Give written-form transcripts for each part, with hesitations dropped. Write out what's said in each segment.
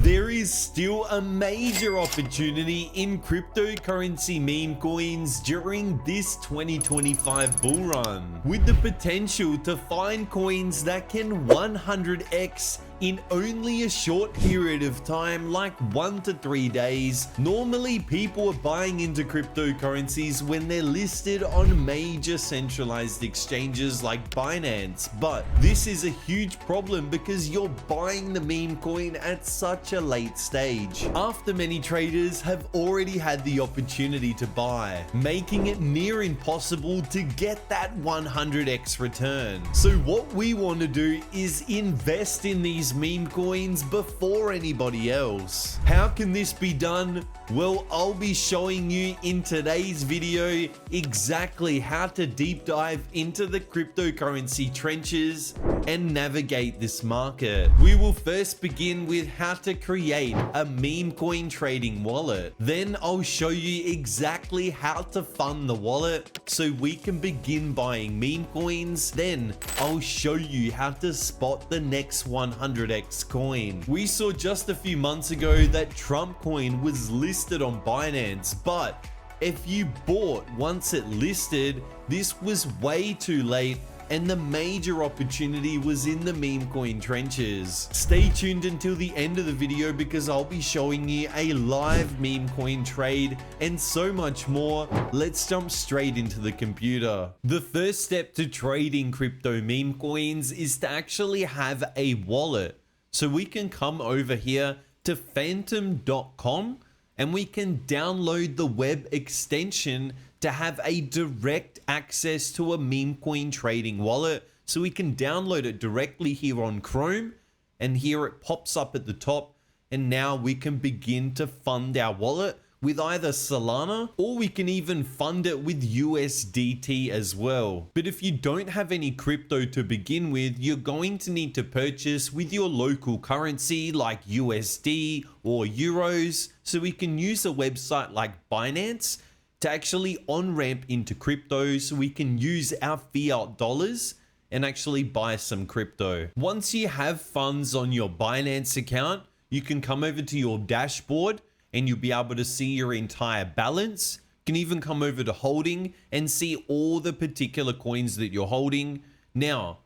There is still a major opportunity in cryptocurrency meme coins during this 2025 bull run, with the potential to find coins that can 100x in only a short period of time, like 1 to 3 days. Normally, people are buying into cryptocurrencies when they're listed on major centralized exchanges like Binance, but this is a huge problem because you're buying the meme coin at such a late stage, after many traders have already had the opportunity to buy, making it near impossible to get that 100x return. So what we want to do is invest in these meme coins before anybody else. How can this be done? Well, I'll be showing you in today's video exactly how to deep dive into the cryptocurrency trenches and navigate this market. We will first begin with how to create a meme coin trading wallet. Then I'll show you exactly how to fund the wallet so we can begin buying meme coins. Then I'll show you how to spot the next 100x coin. We saw just a few months ago that Trump coin was listed on Binance, but if you bought once it listed, this was way too late and the major opportunity was in the meme coin trenches. Stay tuned until the end of the video because I'll be showing you a live meme coin trade and so much more. Let's jump straight into the computer. The first step to trading crypto meme coins is to actually have a wallet. So we can come over here to phantom.com and we can download the web extension to have a direct access to a meme coin trading wallet. So we can download it directly here on Chrome, and here it pops up at the top. And now we can begin to fund our wallet with either Solana, or we can even fund it with USDT as well. But if you don't have any crypto to begin with, you're going to need to purchase with your local currency like USD or Euros. So we can use a website like Binance to actually on-ramp into crypto so we can use our fiat dollars and actually buy some crypto. Once you have funds on your Binance account, you can come over to your dashboard and you'll be able to see your entire balance. You can even come over to holding and see all the particular coins that you're holding. Now,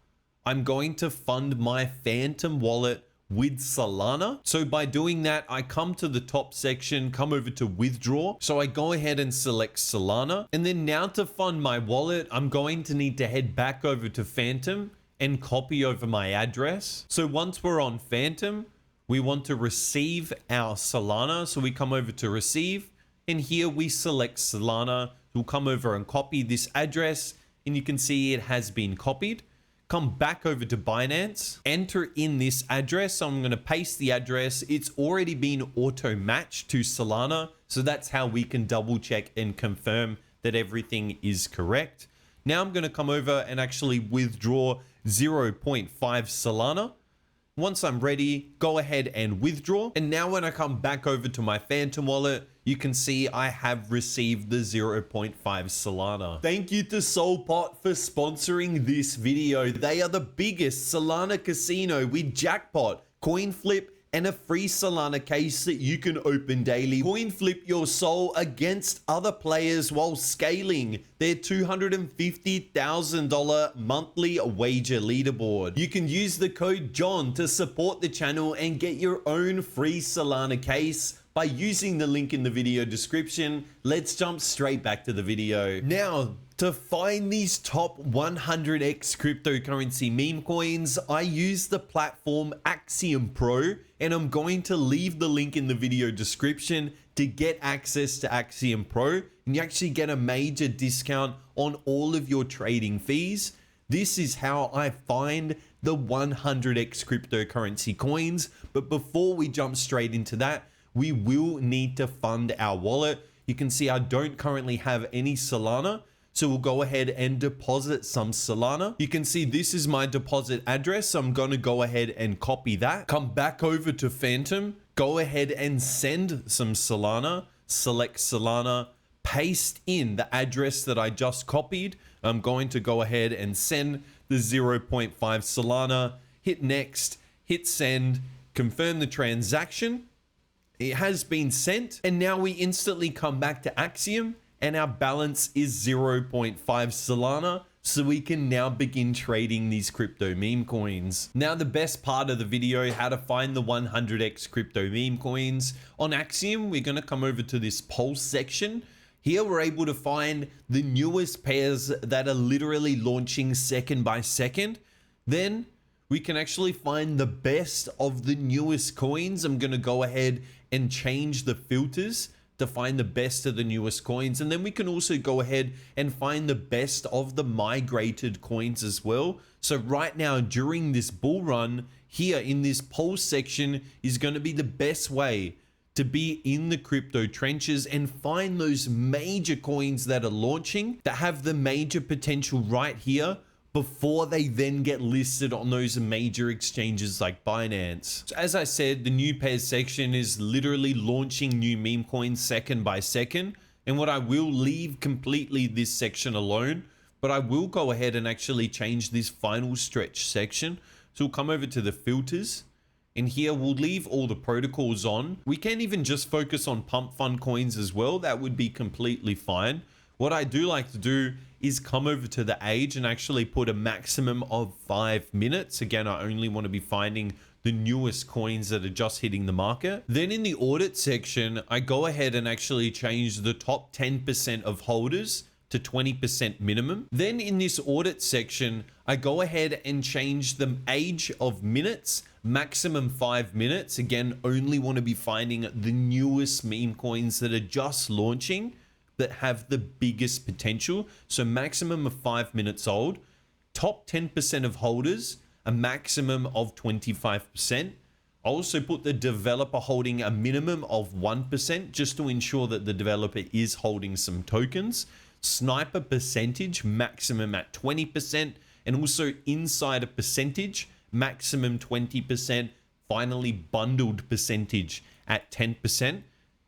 I'm going to fund my Phantom wallet with Solana. So by doing that, I come to the top section, come over to withdraw. So I go ahead and select Solana. And then now to fund my wallet, I'm going to need to head back over to Phantom and copy over my address. So once we're on Phantom, we want to receive our Solana. So we come over to receive, and here we select Solana. We'll come over and copy this address, and you can see it has been copied. Come back over to Binance, enter in this address. So I'm going to paste the address. It's already been auto matched to Solana. So that's how we can double check and confirm that everything is correct. Now I'm going to come over and actually withdraw 0.5 Solana. Once I'm ready, go ahead and withdraw. And now when I come back over to my Phantom wallet, you can see I have received the 0.5 Solana. Thank you to Solpot for sponsoring this video. They are the biggest Solana casino with jackpot, coin flip, and a free Solana case that you can open daily. Coin flip your soul against other players while scaling their $250,000 monthly wager leaderboard. You can use the code JOHN to support the channel and get your own free Solana case by using the link in the video description. Let's jump straight back to the video. Now, to find these top 100x cryptocurrency meme coins, I use the platform Axiom Pro, and I'm going to leave the link in the video description to get access to Axiom Pro, and you actually get a major discount on all of your trading fees. This is how I find the 100x cryptocurrency coins. But before we jump straight into that, we will need to fund our wallet. You can see I don't currently have any Solana, so we'll go ahead and deposit some Solana. You can see this is my deposit address, so I'm going to go ahead and copy that. Come back over to Phantom, go ahead and send some Solana, select Solana, paste in the address that I just copied. I'm going to go ahead and send the 0.5 Solana, hit next, hit send, confirm the transaction. It has been sent, and now we instantly come back to Axiom, and our balance is 0.5 Solana. So we can now begin trading these crypto meme coins. Now, the best part of the video, how to find the 100x crypto meme coins. On Axiom, we're going to come over to this pulse section. Here, we're able to find the newest pairs that are literally launching second by second. Then we can actually find the best of the newest coins. I'm going to go ahead and change the filters to find the best of the newest coins. And then we can also go ahead and find the best of the migrated coins as well. So right now, during this bull run here in this pulse section is going to be the best way to be in the crypto trenches and find those major coins that are launching, that have the major potential right here, before they then get listed on those major exchanges like Binance. So as I said, the new pairs section is literally launching new meme coins second by second. And what I will leave completely this section alone, but I will go ahead and actually change this final stretch section. So we'll come over to the filters, and here we'll leave all the protocols on. We can even just focus on pump fund coins as well. That would be completely fine. What I do like to do is come over to the age and actually put a maximum of 5 minutes. Again, I only want to be finding the newest coins that are just hitting the market. Then in the audit section, I go ahead and actually change the top 10% of holders to 20% minimum. Then in this audit section, I go ahead and change the age of minutes, maximum 5 minutes. Again, only want to be finding the newest meme coins that are just launching, that have the biggest potential. So maximum of 5 minutes old, top 10% of holders, a maximum of 25%. I also put the developer holding a minimum of 1% just to ensure that the developer is holding some tokens. Sniper percentage, maximum at 20%, and also insider percentage, maximum 20%. Finally, bundled percentage at 10%.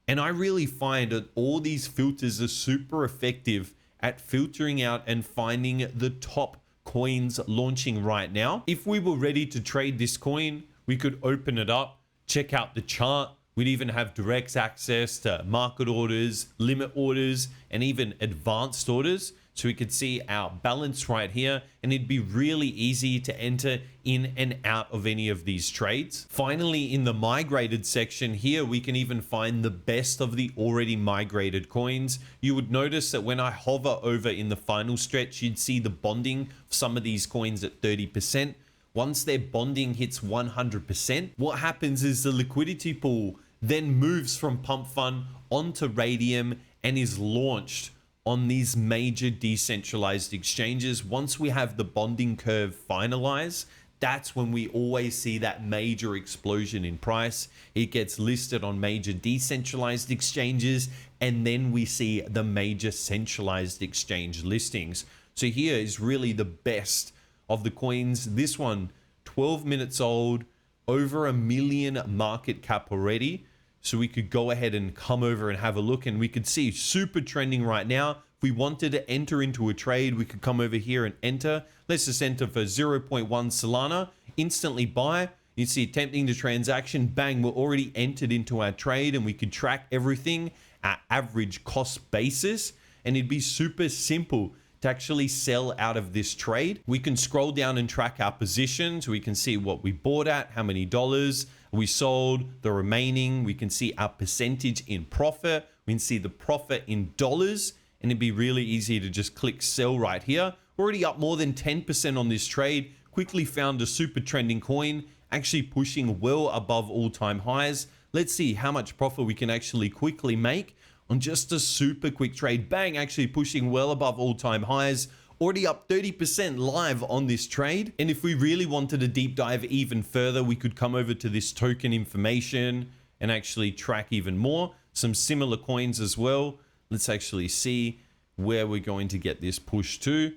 And I really find that all these filters are super effective at filtering out and finding the top coins launching right now. If we were ready to trade this coin, we could open it up, check out the chart. We'd even have direct access to market orders, limit orders, and even advanced orders. So we could see our balance right here, and it'd be really easy to enter in and out of any of these trades. Finally, in the migrated section here, we can even find the best of the already migrated coins. You would notice that when I hover over in the final stretch, you'd see the bonding of some of these coins at 30%. Once their bonding hits 100%, what happens is the liquidity pool then moves from Pump Fund onto Radium and is launched on these major decentralized exchanges. Once we have the bonding curve finalized, that's when we always see that major explosion in price. It gets listed on major decentralized exchanges, and then we see the major centralized exchange listings. So here is really the best of the coins. This one, 12 minutes old, over 1 million market cap already. So we could go ahead and come over and have a look, and we could see super trending right now. If we wanted to enter into a trade, we could come over here and enter. Let's just enter for 0.1 Solana, instantly buy. You see attempting the transaction, bang, we're already entered into our trade, and we could track everything at average cost basis, and it'd be super simple to actually sell out of this trade. We can scroll down and track our positions. We can see what we bought at, how many dollars we sold, the remaining. We can see our percentage in profit. We can see the profit in dollars, and it'd be really easy to just click sell right here. Already up more than 10% on this trade. Quickly found a super trending coin, actually pushing well above all-time highs. Let's see how much profit we can actually quickly make on just a super quick trade. Bang, actually pushing well above all-time highs. Already up 30% live on this trade. And if we really wanted to deep dive even further, we could come over to this token information and actually track even more. Some similar coins as well. Let's actually see where we're going to get this push to.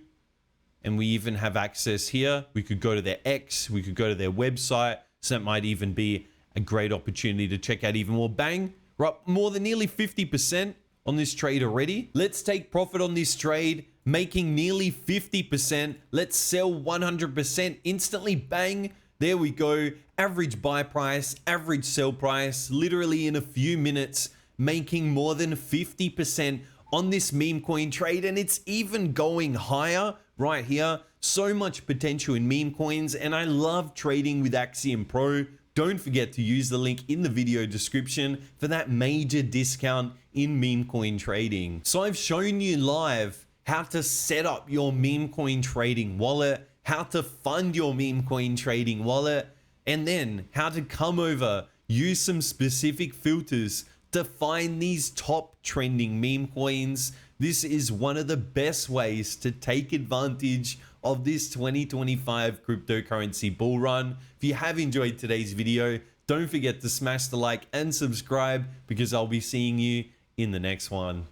And we even have access here. We could go to their X, we could go to their website. So that might even be a great opportunity to check out even more. Bang, we're up more than nearly 50% on this trade already. Let's take profit on this trade, making nearly 50%. Let's sell 100% instantly. Bang, There we go. Average buy price, average sell price, literally in a few minutes, making more than 50% on this meme coin trade. And it's even going higher right here. So much potential in meme coins. And I love trading with Axiom Pro. Don't forget to use the link in the video description for that major discount in meme coin trading. So I've shown you live how to set up your meme coin trading wallet, how to fund your meme coin trading wallet, and then how to come over, use some specific filters to find these top trending meme coins. This is one of the best ways to take advantage of this 2025 cryptocurrency bull run. If you have enjoyed today's video, don't forget to smash the like and subscribe, because I'll be seeing you in the next one.